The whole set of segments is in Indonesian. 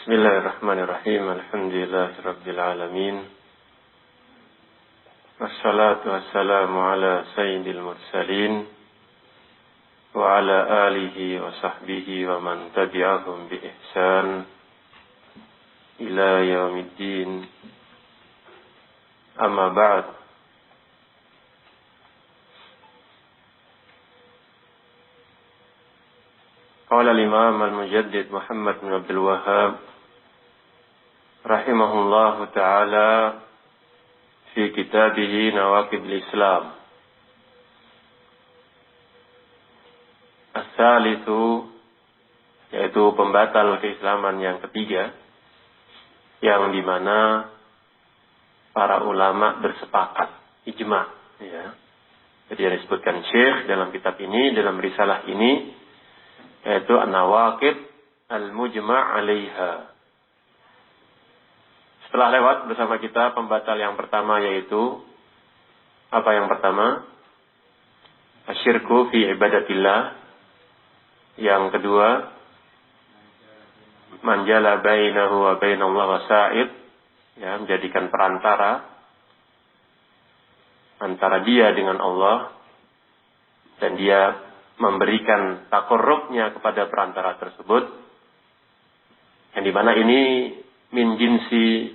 Bismillahirrahmanirrahim. Alhamdulillahirabbil alamin. Wassalatu wassalamu ala sayyidil mursalin wa ala alihi wa sahbihi wa man tabi'ahum bi ihsan ila yaumiddin. Amma ba'd. Qala al-Imam al-Mujaddid Muhammad bin Abdul Wahhab rahimahullahu ta'ala fi kitabih Nawaqidul Islam. As-salisu, yaitu pembatal keislaman yang ketiga, yang dimana para ulama bersepakat, ijma, ya. Jadi yang disebutkan Syekh dalam kitab ini, dalam risalah ini, yaitu An-Nawaqid Al-Mujma' 'alaiha. Setelah lewat bersama kita pembatal yang pertama, yaitu apa yang pertama? Asyirku fi ibadatillah. Yang kedua, manjala bainahu wa bainallah wasa'id, ya, menjadikan perantara antara dia dengan Allah, dan dia memberikan takorrubnya kepada perantara tersebut, yang dimana ini min jinsi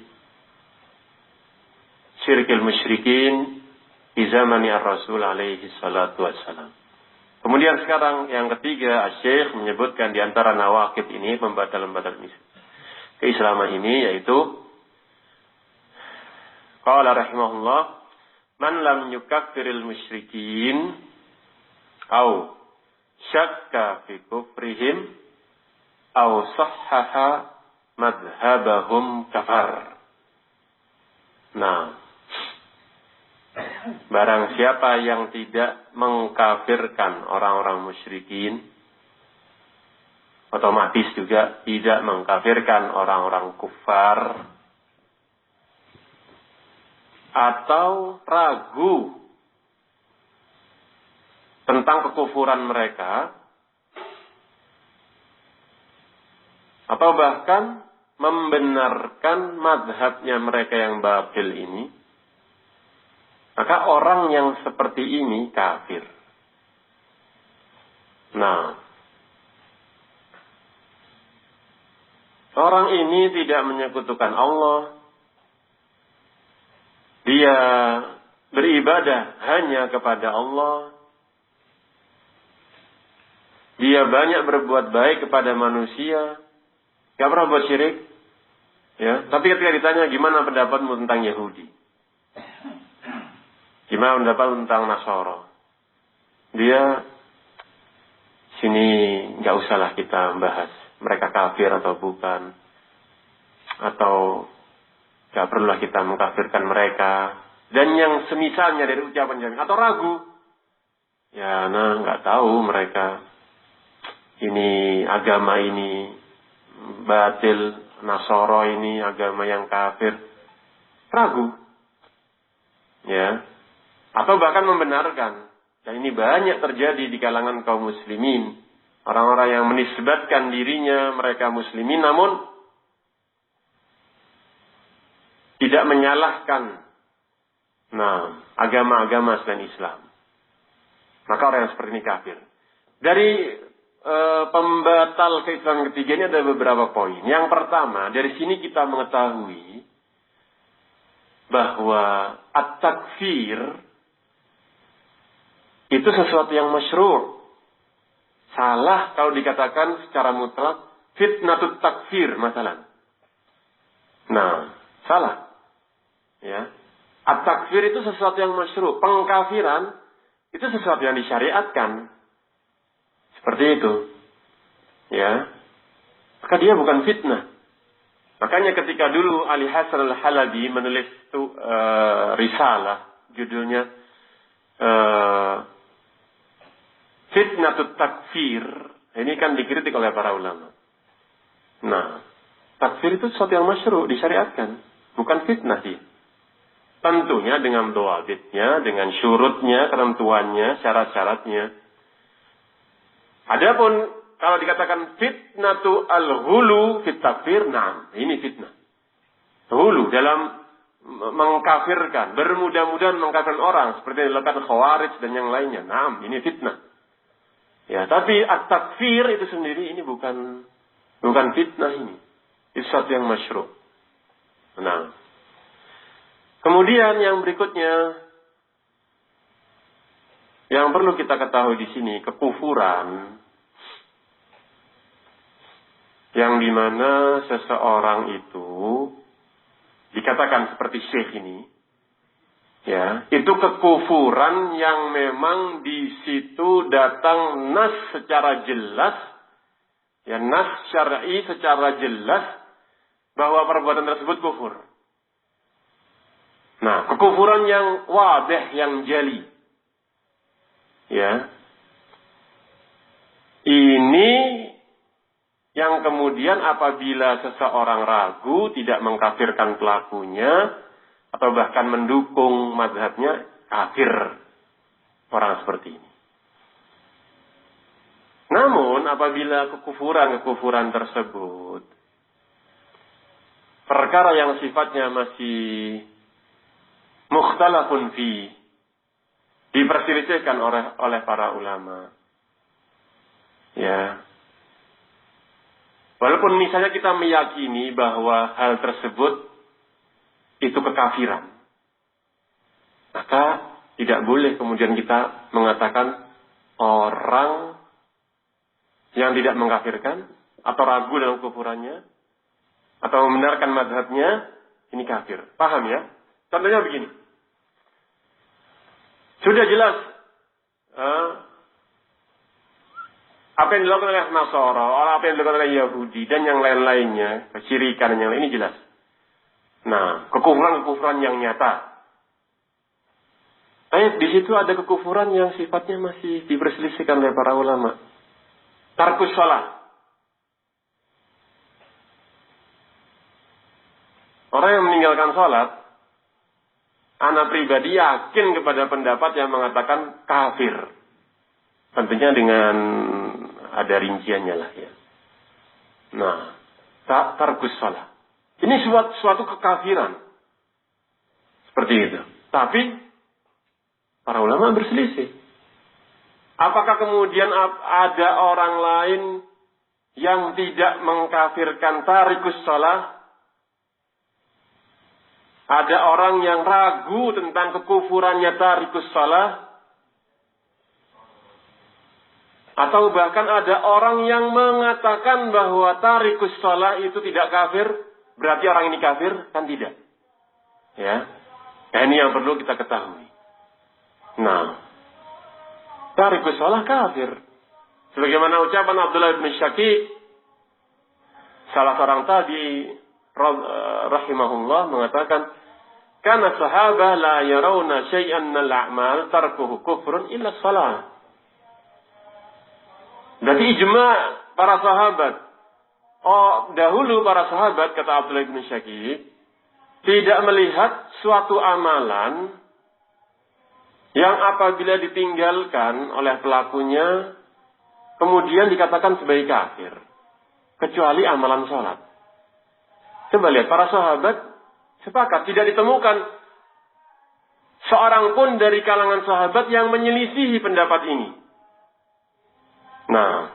syirkil musyrikin di zamani ar-Rasul alaihi salatu wassalam. Kemudian sekarang yang ketiga, Syekh menyebutkan di antara nawaqid ini, pembatal-pembatal keislaman ini, yaitu qala rahimahullah, man lam yukaffiril musyrikin au syakka fi kufrihim aw sahhaha madhhabahum kafar. Nah, barang siapa yang tidak mengkafirkan orang-orang musyrikin, otomatis juga tidak mengkafirkan orang-orang kufar, atau ragu tentang kekufuran mereka, atau bahkan membenarkan madhabnya mereka yang batil ini, maka orang yang seperti ini kafir. Nah, orang ini tidak menyekutukan Allah, dia beribadah hanya kepada Allah, dia banyak berbuat baik kepada manusia, gak pernah buat syirik, ya. Tapi ketika ditanya gimana pendapatmu tentang Yahudi, gimana pendapat tentang Nasara, dia sini gak usahlah kita membahas mereka kafir atau bukan, atau gak perlulah kita mengkafirkan mereka, dan yang semisalnya dari ucapan atau ragu, ya, nah gak tahu mereka ini agama ini batil, Nasara ini agama yang kafir, ragu, ya, atau bahkan membenarkan. Dan ini banyak terjadi di kalangan kaum muslimin, orang-orang yang menisbatkan dirinya mereka muslimin namun tidak menyalahkan agama-agama selain Islam. Maka orang yang seperti ini kafir. Dari pembatal keislaman ketiga ini ada beberapa poin. Yang pertama, dari sini kita mengetahui bahwa at-takfir itu sesuatu yang masyru'. Salah kalau dikatakan secara mutlak fitnatut takfir masalah. Nah, salah. Ya. At-takfir itu sesuatu yang masyru'. Pengkafiran itu sesuatu yang disyariatkan. Seperti itu, ya. Maka dia bukan fitnah. Makanya ketika dulu Ali Hasan Al-Halabi menulis risalah, judulnya Fitnatut Takfir, ini kan dikritik oleh para ulama. Nah, takfir itu sesuatu yang masyru', disyariatkan, bukan fitnah dia. Tentunya dengan dhawabitnya, dengan syurutnya, ketentuannya, syarat-syaratnya. Adapun kalau dikatakan fitnatu al-hulu fit takfir, nah ini fitnah. Hulu dalam mengkafirkan, bermudah-mudahan mengkafirkan orang seperti yang dilakukan Khawarij dan yang lainnya. Nah, ini fitnah. Ya, tapi at-takfir itu sendiri ini bukan fitnah ini. Itu satu yang masyru'. Nah. Kemudian yang berikutnya yang perlu kita ketahui di sini, kekufuran yang dimana seseorang itu dikatakan seperti Syekh ini, ya, itu kekufuran yang memang di situ datang nas secara jelas, ya, nas syar'i secara jelas bahwa perbuatan tersebut kufur. Nah, kekufuran yang wadih, yang jali, ya, ini yang kemudian apabila seseorang ragu, tidak mengkafirkan pelakunya, atau bahkan mendukung mazhabnya, kafir orang seperti ini. Namun apabila kekufuran tersebut perkara yang sifatnya masih mukhtalafun fi, diperselisihkan oleh para ulama, ya, walaupun misalnya kita meyakini bahwa hal tersebut itu kekafiran, maka tidak boleh kemudian kita mengatakan orang yang tidak mengkafirkan atau ragu dalam kekufurannya atau membenarkan mazhabnya ini kafir. Paham ya? Contohnya begini. Sudah jelas apa yang dilakukan oleh Nasara, apa yang dilakukan oleh Yahudi dan yang lain-lainnya, kesyirikan dan yang lain ini jelas. Nah, kekufuran yang nyata. Di situ ada kekufuran yang sifatnya masih diperselisihkan oleh para ulama. Tarkus shalah. Orang yang meninggalkan sholat, anak pribadi yakin kepada pendapat yang mengatakan kafir. Tentunya dengan ada rinciannya lah ya. Nah, tarkus shalah. Ini suatu kekafiran. Seperti itu. Tapi para ulama berselisih. Apakah kemudian ada orang lain yang tidak mengkafirkan tarikus shalah? Ada orang yang ragu tentang kekufurannya tarikus shalah? Atau bahkan ada orang yang mengatakan bahwa tarikus shalah itu tidak kafir? Berarti orang ini kafir? Kan tidak. Ya. Nah, ini yang perlu kita ketahui. Nah, tarikus shalah kafir. Sebagaimana ucapan Abdullah bin Syakik, salah seorang tabi rahimahullah mengatakan, "Kana sahabah la yarawna syai'an minal a'mal tarkuhu kufrun illa shalah." Berarti ijma' para sahabat. Dahulu para sahabat, kata Abdullah bin Syakik, tidak melihat suatu amalan yang apabila ditinggalkan oleh pelakunya, kemudian dikatakan sebagai kafir. Kecuali amalan sholat. Coba lihat, para sahabat sepakat, tidak ditemukan seorang pun dari kalangan sahabat yang menyelisihi pendapat ini. Nah,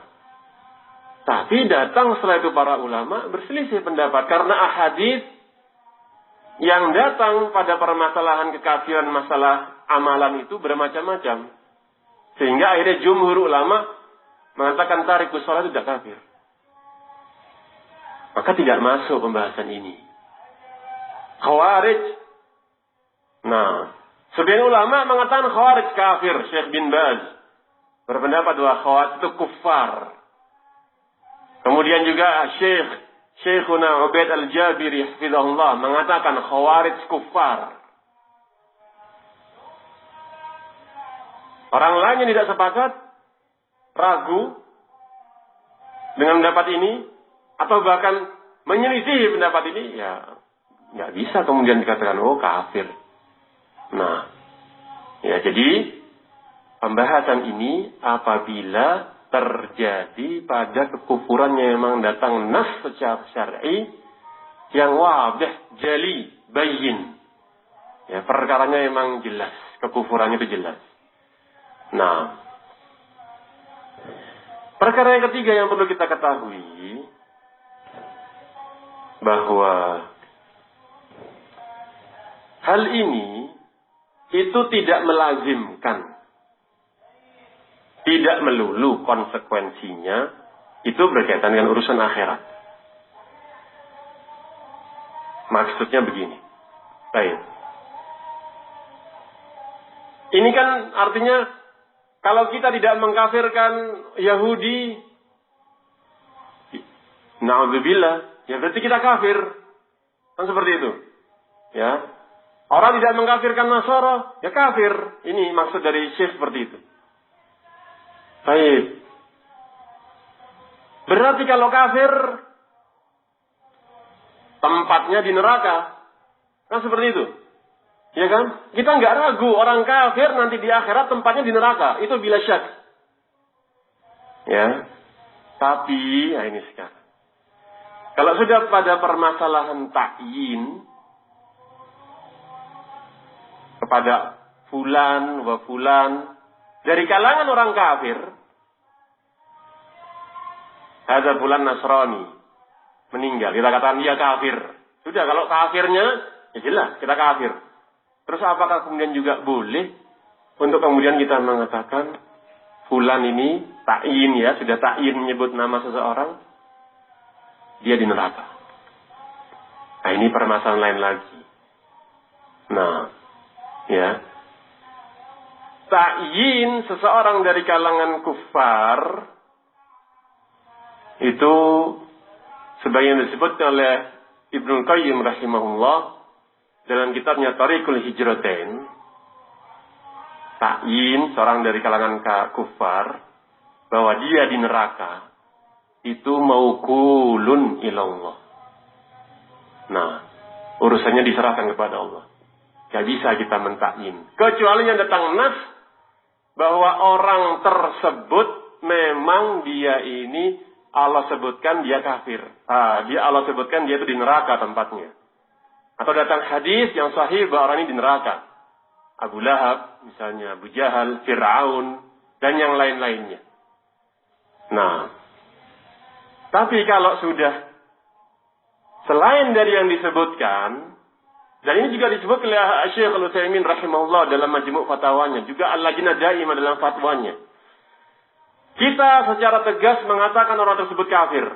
tapi datang setelah itu para ulama berselisih pendapat. Karena ahadits yang datang pada permasalahan kekafiran masalah amalan itu bermacam-macam. Sehingga akhirnya jumhur ulama mengatakan tarikus shalah tidak kafir. Maka tidak masuk pembahasan ini. Khawarij. Nah, sebagian ulama mengatakan Khawarij kafir. Syekh bin Baz berpendapat bahwa Khawarij itu kufar. Kemudian juga Syekhuna Ubaid al-Jabiri hafizahullah mengatakan Khawarij kufar. Orang lain yang tidak sepakat, ragu dengan pendapat ini, atau bahkan menyelisihi pendapat ini, ya nggak bisa kemudian dikatakan kafir. Nah, ya jadi pembahasan ini apabila terjadi pada kekufuran yang memang datang nas secara syar'i yang wadah, jali, bayin. Ya, perkaranya memang jelas, kekufurannya itu jelas. Nah, perkara yang ketiga yang perlu kita ketahui bahwa hal ini itu tidak melazimkan, tidak melulu konsekuensinya itu berkaitan dengan urusan akhirat. Maksudnya begini. Baik. Ini kan artinya kalau kita tidak mengkafirkan Yahudi, na'udzubillah, ya berarti kita kafir. Kan seperti itu. Ya. Orang tidak mengkafirkan Nasara, ya kafir. Ini maksud dari Syekh seperti itu. Baik. Berarti kalau kafir, tempatnya di neraka. Kan seperti itu. Ya kan? Kita nggak ragu orang kafir nanti di akhirat tempatnya di neraka. Itu bila syak. Ya. Tapi, ya ini sekarang. Kalau sudah pada permasalahan ta'yin kepada fulan wa fulan dari kalangan orang kafir, ada fulan Nasrani meninggal, kita katakan dia kafir. Sudah, kalau kafirnya ya jelas kita kafir. Terus apakah kemudian juga boleh untuk kemudian kita mengatakan fulan ini ta'yin, ya sudah ta'yin menyebut nama seseorang, dia di neraka. Nah, ini permasalahan lain lagi. Nah, ya. Ta'yin seseorang dari kalangan kufar itu sebagaimana disebut oleh Ibnu Qayyim rahimahullah dalam kitabnya Thariqul Hijratain. Ta'yin seorang dari kalangan kufar bahwa dia di neraka itu maukulun ilallah. Nah, urusannya diserahkan kepada Allah. Gak bisa kita mentakyin. Kecuali yang datang nas bahwa orang tersebut memang dia ini Allah sebutkan dia kafir. Allah sebutkan dia itu di neraka tempatnya. Atau datang hadis yang sahih bahwa orang ini di neraka. Abu Lahab, misalnya Abu Jahal, Fir'aun, dan yang lain-lainnya. Nah, tapi kalau sudah selain dari yang disebutkan, dan ini juga disebut oleh Syekh Al-Utsaimin rahimahullah dalam Majmu' Fatwanya, juga Al-Lajnah Daimah dalam fatwanya. Kita secara tegas mengatakan orang tersebut kafir.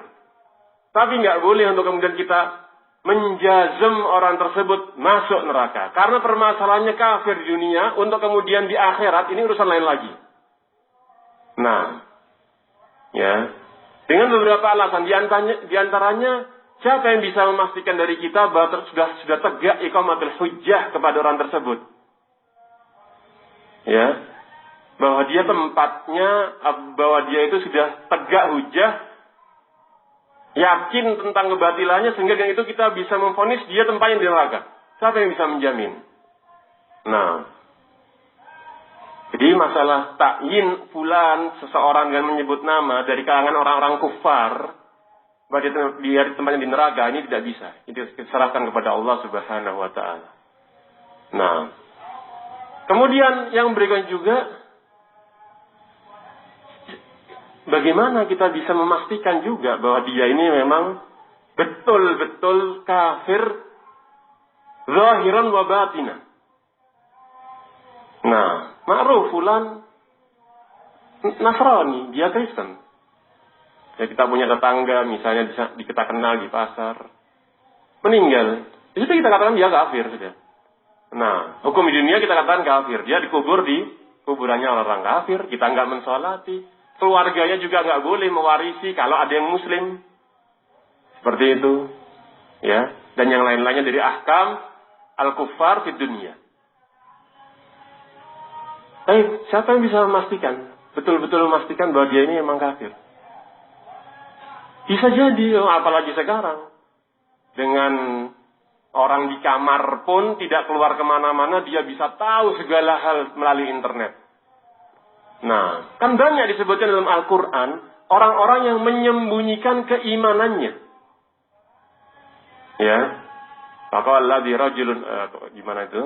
Tapi nggak boleh untuk kemudian kita menjazm orang tersebut masuk neraka. Karena permasalahannya kafir di dunia, untuk kemudian di akhirat ini urusan lain lagi. Nah, ya, dengan beberapa alasan, di antaranya siapa yang bisa memastikan dari kita bahwa sudah tegak iqamatul hujjah kepada orang tersebut? Ya, bahwa dia tempatnya, bahwa dia itu sudah tegak hujjah, yakin tentang kebatilannya, sehingga dengan itu kita bisa memvonis dia tempatnya di neraka. Siapa yang bisa menjamin? Nah, jadi masalah ta'yin fulan seseorang dengan menyebut nama dari kalangan orang-orang kufar, bahwa dia tempatnya di neraka, ini tidak bisa. Itu diserahkan kepada Allah Subhanahu wa ta'ala. Nah, kemudian yang berikutnya juga, bagaimana kita bisa memastikan juga bahwa dia ini memang betul-betul kafir zahiran wa batinan. Nah, ma'ruf fulan Nasrani, dia Kristen. Ya, kita punya tetangga misalnya kita kenal di pasar, meninggal. Di situ kita katakan dia kafir sudah. Nah, hukum di dunia kita katakan kafir. Dia dikubur di kuburannya orang-orang kafir. Kita nggak mensolati. Keluarganya juga nggak boleh mewarisi kalau ada yang muslim. Seperti itu. Ya. Dan yang lain-lainnya dari ahkam al-kuffar di dunia. Tapi siapa yang bisa memastikan? Betul-betul memastikan bahwa dia ini memang kafir. Bisa jadi, apalagi sekarang. Dengan orang di kamar pun tidak keluar kemana-mana, dia bisa tahu segala hal melalui internet. Nah, kan banyak disebutkan dalam Al-Quran orang-orang yang menyembunyikan keimanannya. Ya, faqala alladzi rajulun gimana itu?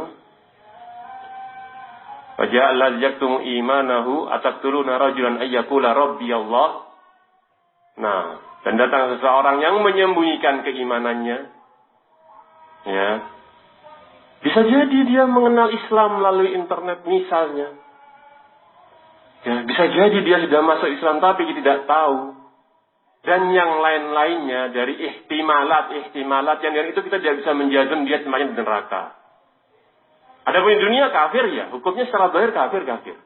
Wa ja'a alladzi yaktumu imanahu ataqtuluna rajulan ayyaqula rabbi Allah. Nah, dan datang seseorang yang menyembunyikan keimanannya. Ya. Bisa jadi dia mengenal Islam melalui internet misalnya. Ya, bisa jadi dia sudah masuk Islam tapi dia tidak tahu. Dan yang lain-lainnya dari ihtimalat yang dari itu kita tidak bisa menjazam dia tempatnya di neraka. Adapun di dunia kafir ya, hukumnya secara zahir kafir.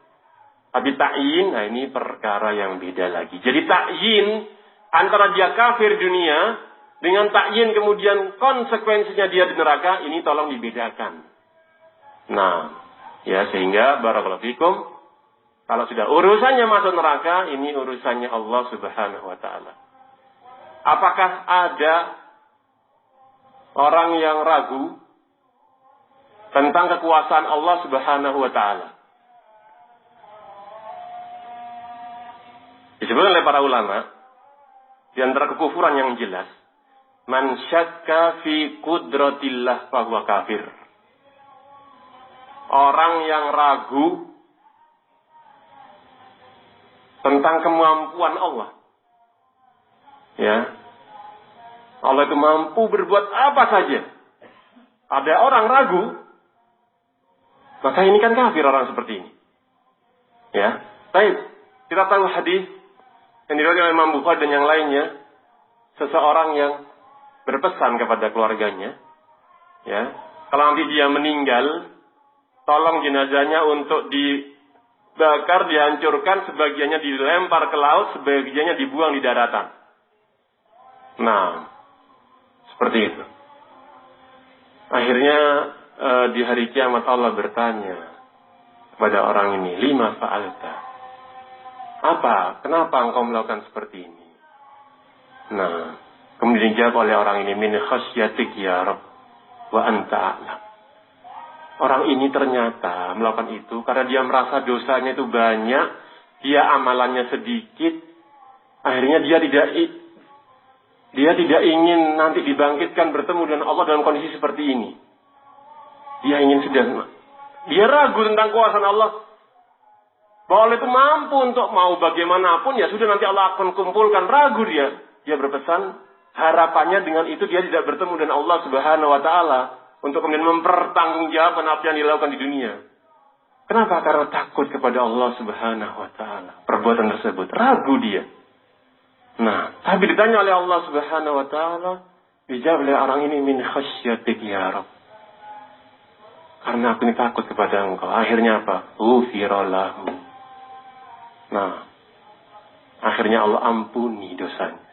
Tapi ta'yin, nah ini perkara yang beda lagi. Jadi ta'yin antara dia kafir dunia dengan ta'yin kemudian konsekuensinya dia di neraka, ini tolong dibedakan. Nah, ya sehingga barakallahu fikum, kalau sudah urusannya masuk neraka, ini urusannya Allah Subhanahu wa taala. Apakah ada orang yang ragu tentang kekuasaan Allah Subhanahu wa taala? Disebutkan oleh para ulama di antara kekufuran yang jelas, man syakka fi qudratillah fahuwa kafir. Orang yang ragu tentang kemampuan Allah. Ya. Allah itu mampu berbuat apa saja. Ada orang ragu, maka ini kan kafir orang seperti ini. Ya. Baik, kita tahu hadis yang diriwayatkan oleh Imam Bukhari dan yang lainnya, seseorang yang berpesan kepada keluarganya, ya, kalau nanti dia meninggal, tolong jenazahnya untuk dibakar, dihancurkan, sebagiannya dilempar ke laut, sebagiannya dibuang di daratan. Nah, seperti itu. Akhirnya di hari kiamat Allah bertanya kepada orang ini, lima fa'alta. Apa? Kenapa engkau melakukan seperti ini? Nah, kemudian dijawab oleh orang ini, min khasyatik ya Rabb wa anta a'lam. Orang ini ternyata melakukan itu karena dia merasa dosanya itu banyak, dia amalannya sedikit, akhirnya dia tidak ingin nanti dibangkitkan bertemu dengan Allah dalam kondisi seperti ini. Dia ingin dia ragu tentang kuasa Allah. Bahwa Allah itu mampu untuk mau bagaimanapun, ya sudah nanti Allah akan kumpulkan. Ragu dia. Dia berpesan, harapannya dengan itu dia tidak bertemu dengan Allah Subhanahu wa taala untuk kemudian mempertanggungjawabkan apa yang dilakukan di dunia. Kenapa? Karena takut kepada Allah Subhanahu wa taala. Perbuatan tersebut ragu dia. Nah, tapi ditanya oleh Allah Subhanahu wa taala, dijawab oleh orang ini, min khasyatik ya Rabb. Karena aku ini takut kepada engkau. Akhirnya apa? Ghufira lahu. Nah, akhirnya Allah ampuni dosanya.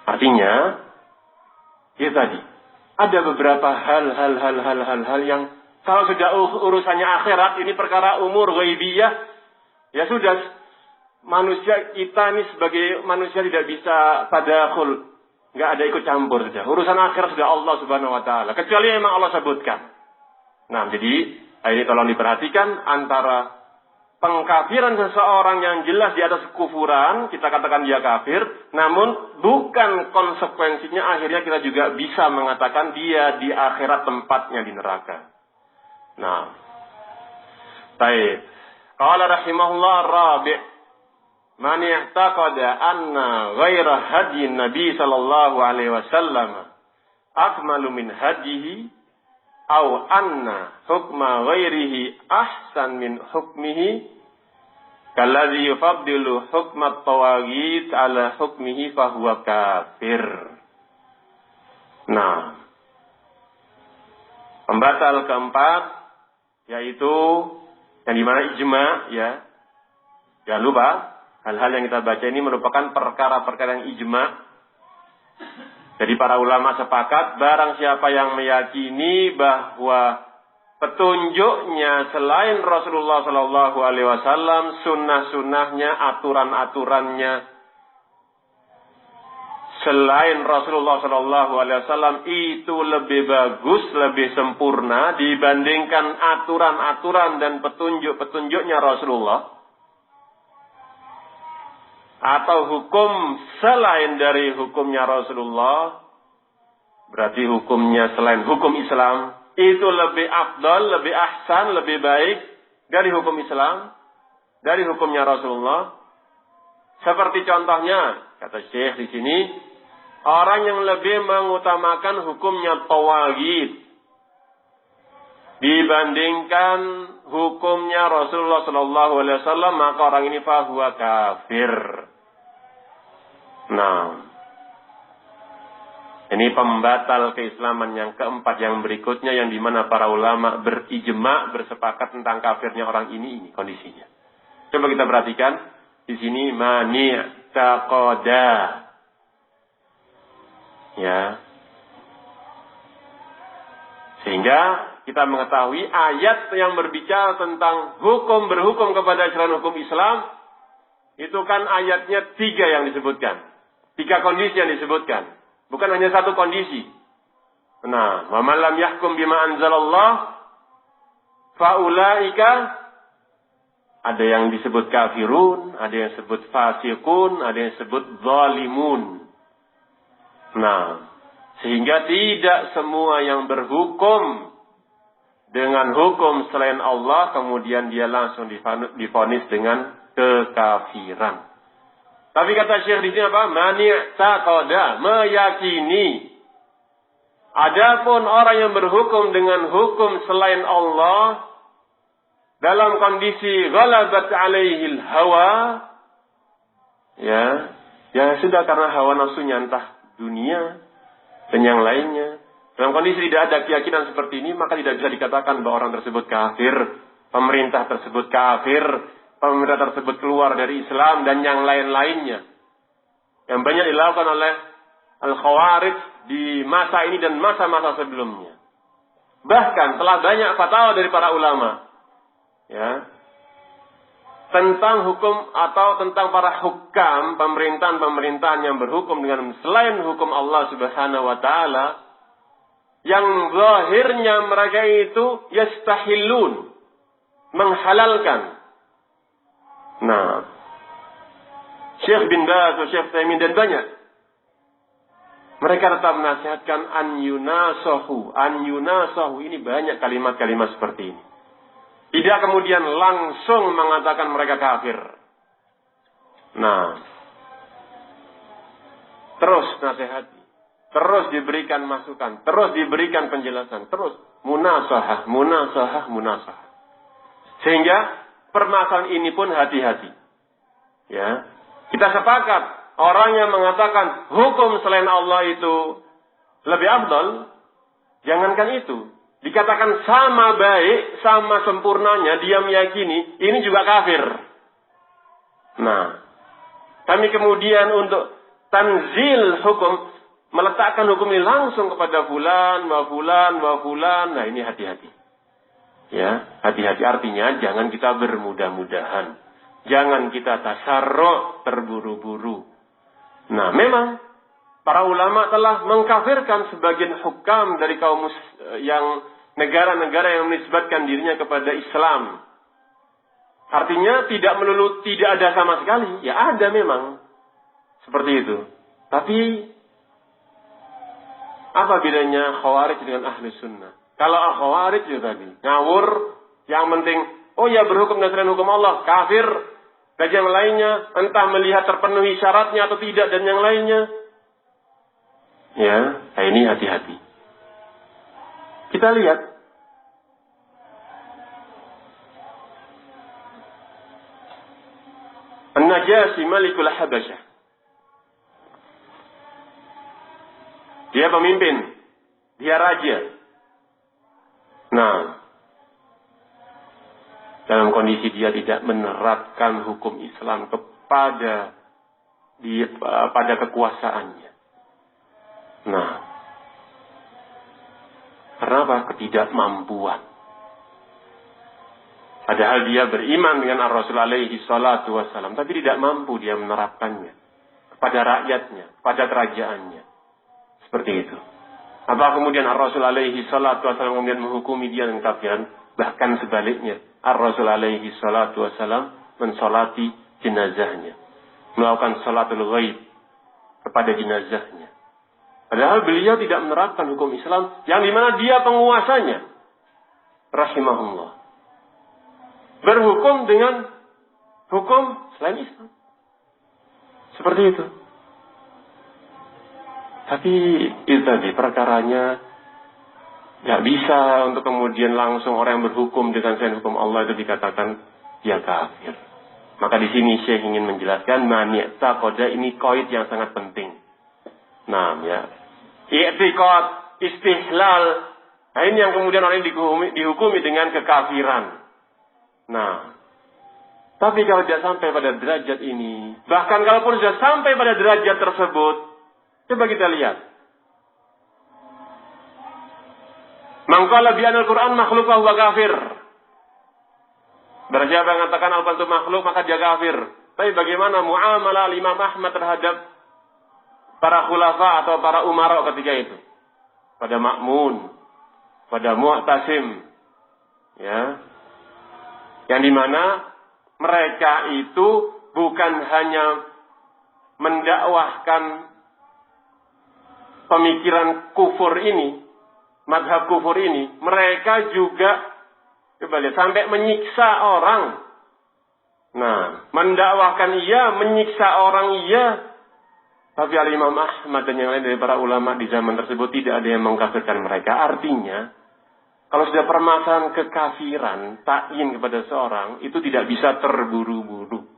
Artinya, ya tadi, ada beberapa hal yang kalau sudah urusannya akhirat, ini perkara umur ghaibiyah, ya sudah. Manusia kita ini sebagai manusia tidak bisa tadakhul, nggak ada ikut campur sudah. Urusan akhir sudah Allah Subhanahu wa taala, kecuali memang Allah sebutkan. Nah, jadi ini tolong diperhatikan antara pengkafiran seseorang yang jelas di atas kekufuran, kita katakan dia kafir, namun bukan konsekuensinya akhirnya kita juga bisa mengatakan dia di akhirat tempatnya di neraka. Nah, baik. Qala rahimahullah rabi'. Man i'taqada anna ghaira hadi Nabi sallallahu alaihi wasallam akmalu min hadihi aw anna hukma ghairihi ahsan min hukmihi kalladzi yufaddilu hukma at-tawaghit ala hukmihi fahuwa kafir. Nah, pembatal keempat yaitu yang dimana ijma, ya. Jangan lupa hal-hal yang kita baca ini merupakan perkara-perkara yang ijma. Jadi para ulama sepakat, barang siapa yang meyakini bahwa petunjuknya selain Rasulullah Sallallahu Alaihi Wasallam, sunnah-sunnahnya, aturan-aturannya selain Rasulullah SAW itu lebih bagus, lebih sempurna dibandingkan aturan-aturan dan petunjuk-petunjuknya Rasulullah, atau hukum selain dari hukumnya Rasulullah, berarti hukumnya selain hukum Islam itu lebih afdal, lebih ahsan, lebih baik dari hukum Islam, dari hukumnya Rasulullah. Seperti contohnya, kata Syekh di sini, orang yang lebih mengutamakan hukumnya tawaghit dibandingkan hukumnya Rasulullah SAW, maka orang ini fahuwa kafir. Nah, ini pembatal keislaman yang keempat, yang berikutnya, yang dimana para ulama berijma, bersepakat tentang kafirnya orang ini kondisinya. Coba kita perhatikan di sini, mani' taqada, ya, sehingga kita mengetahui ayat yang berbicara tentang hukum berhukum kepada selain hukum Islam itu kan ayatnya 3 yang disebutkan, 3 kondisi yang disebutkan, bukan hanya 1 kondisi. Nah, wa man lam yahkum bima anzalallah faulaika, ada yang disebut kafirun, ada yang disebut fasiqun, ada yang disebut zalimun. Nah, sehingga tidak semua yang berhukum dengan hukum selain Allah kemudian dia langsung divonis dengan kekafiran. Tapi kata Syekh di sini apa? Mani' taqada, meyakini. Adapun orang yang berhukum dengan hukum selain Allah dalam kondisi ghalabat alaihil hawa, ya sudah, karena hawa nafsunya entah dunia dan yang lainnya. Dalam kondisi tidak ada keyakinan seperti ini, maka tidak bisa dikatakan bahwa orang tersebut kafir, pemerintah tersebut kafir, pemerintah tersebut keluar dari Islam dan yang lain-lainnya. Yang banyak dilakukan oleh Al-Khawarij di masa ini dan masa-masa sebelumnya. Bahkan telah banyak fatwa dari para ulama, ya, tentang hukum atau tentang para hukam, pemerintahan-pemerintahan yang berhukum dengan selain hukum Allah Subhanahu wa taala, yang zahirnya mereka itu yastahillun, menghalalkan. Nah, Syekh bin Baz atau Syekh Taimin dan banyak, mereka tetap menasihatkan an yunasahu, ini banyak kalimat-kalimat seperti ini. Tidak kemudian langsung mengatakan mereka kafir. Nah, terus nasihati, terus diberikan masukan, terus diberikan penjelasan, terus munasahah. Sehingga permasalahan ini pun hati-hati. Ya, kita sepakat orang yang mengatakan hukum selain Allah itu lebih afdal, jangankan itu, dikatakan sama baik, sama sempurnanya, dia meyakini, ini juga kafir. Nah, kami kemudian untuk tanzil hukum, meletakkan hukum ini langsung kepada fulan, wa fulan, nah ini hati-hati. Ya, hati-hati artinya jangan kita bermudah-mudahan. Jangan kita tasarruf, terburu-buru. Nah, memang para ulama telah mengkafirkan sebagian hukam dari kaum yang negara-negara yang menisbatkan dirinya kepada Islam. Artinya tidak melulu tidak ada sama sekali. Ya ada memang. Seperti itu. Tapi apa bedanya Khawarij dengan Ahli Sunnah? Kalau Khawarij itu tadi ngawur, yang penting oh ya berhukum dengan hukum Allah, kafir. Dan yang lainnya entah melihat terpenuhi syaratnya atau tidak dan yang lainnya. Ya, nah ini hati-hati. Kita lihat An-Najasyi Malikul Habasyah. Dia pemimpin, dia raja. Nah, dalam kondisi dia tidak menerapkan hukum Islam pada kekuasaannya. Nah, kenapa? Ketidakmampuan. Padahal dia beriman dengan Rasul alaihi salatu wassalam, tapi tidak mampu dia menerapkannya. kepada rakyatnya, pada kerajaannya. Seperti itu. Apa kemudian Ar-Rasul alaihi salatu wassalam kemudian menghukumi dia dengan kafiran? Bahkan sebaliknya, Ar-Rasul alaihi salatu wassalam mensolati jenazahnya, melakukan salatul ghaib kepada jenazahnya. Padahal beliau tidak menerapkan hukum Islam yang dimana dia penguasanya. Rahimahullah. Berhukum dengan hukum selain Islam. Seperti itu. Tapi itu tadi perkaranya nggak bisa untuk kemudian langsung orang yang berhukum dengan selain hukum Allah itu dikatakan dia kafir. Maka di sini Syekh ingin menjelaskan mani'ta koda ini koid yang sangat penting. Nah, ya, i'tiqad, istihlal. Nah, ini yang kemudian orang dihukumi dengan kekafiran. Nah, tapi kalau dia sampai pada derajat ini, bahkan kalaupun sudah sampai pada derajat tersebut, coba kita lihat. Man qala bi anal Qur'an makhluk wa huwa kafir. Barang siapa yang mengatakan Al-Quran itu makhluk, maka dia kafir. Tapi bagaimana muamalah Imam Ahmad terhadap para khulafa atau para umara ketika itu? Pada Ma'mun, pada Mu'tasim, ya. Yang dimana mereka itu bukan hanya mendakwahkan pemikiran kufur ini, madhab kufur ini, mereka juga sampai menyiksa orang. Nah, mendakwahkan iya, menyiksa orang iya. Tapi Al-Imam Ahmad dan yang lain dari para ulama di zaman tersebut tidak ada yang mengkafirkan mereka. Artinya, kalau sudah permasalahan kekafiran, takyin kepada seorang, itu tidak bisa terburu-buru.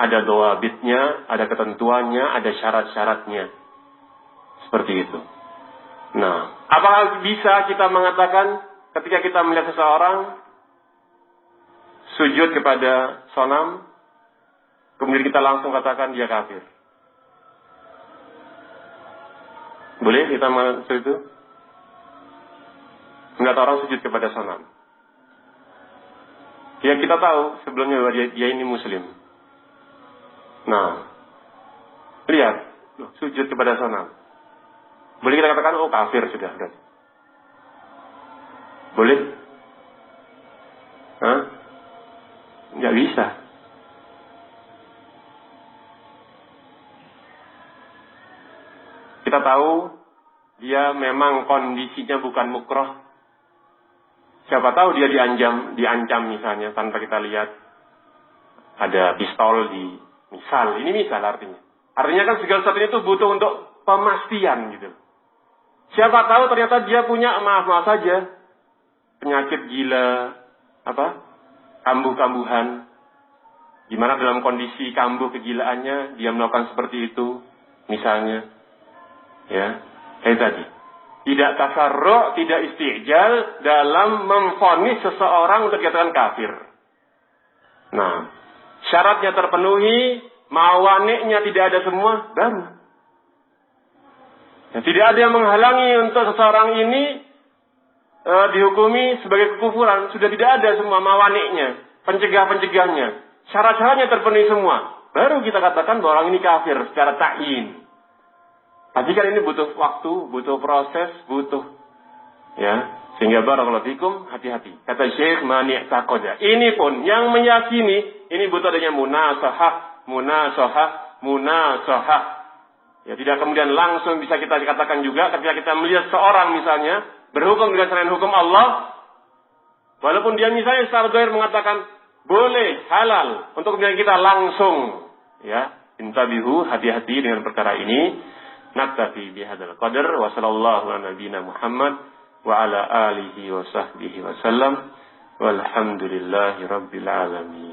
Ada dawabitnya, ada ketentuannya, ada syarat-syaratnya. Seperti itu. Nah, apakah bisa kita mengatakan ketika kita melihat seseorang sujud kepada sonam, kemudian kita langsung katakan dia kafir? Boleh kita mengatakan itu? Melihat orang sujud kepada sonam. Ya kita tahu sebelumnya bahwa dia ini muslim. Nah, lihat, sujud kepada sonam. Boleh kita katakan, oh kafir sudah. Boleh? Hah? Nggak bisa. Kita tahu dia memang kondisinya bukan mukroh. Siapa tahu dia diancam misalnya tanpa kita lihat ada pistol di misal. Ini misal artinya. Artinya kan segala sesuatunya itu butuh untuk pemastian gitu. Siapa tahu ternyata dia punya maaf saja penyakit gila, kambuh-kambuhan, di mana dalam kondisi kambuh kegilaannya dia melakukan seperti itu, misalnya, ya, kayak tadi, tidak tasarru', tidak istijal dalam memvonis seseorang untuk dikatakan kafir. Nah, syaratnya terpenuhi, mawaniknya tidak ada semua, baru. Ya, tidak ada yang menghalangi untuk seseorang ini dihukumi sebagai kekufuran. Sudah tidak ada semua mawaniknya, pencegah-pencegahnya, syarat-syaratnya terpenuhi semua. Baru kita katakan bahwa orang ini kafir secara ta'yin. Tapi kan ini butuh waktu, butuh proses, butuh, ya. Sehingga barakallahu fikum, hati-hati. Kata Syekh mani'ta qada. Ini pun yang meyakini ini butuh adanya munasahah. Ya, tidak kemudian langsung bisa kita katakan juga ketika kita melihat seorang misalnya berhukum dengan selain hukum Allah, walaupun dia misalnya secara zahir mengatakan boleh, halal, untuk kemudian kita langsung, ya, intabihu, hati-hati dengan perkara ini. Naktafi bihadzal qadar wa sallallahu ala nabiyyina Muhammad wa ala alihi wa sahbihi wa sallam walhamdulillahi rabbil alamin.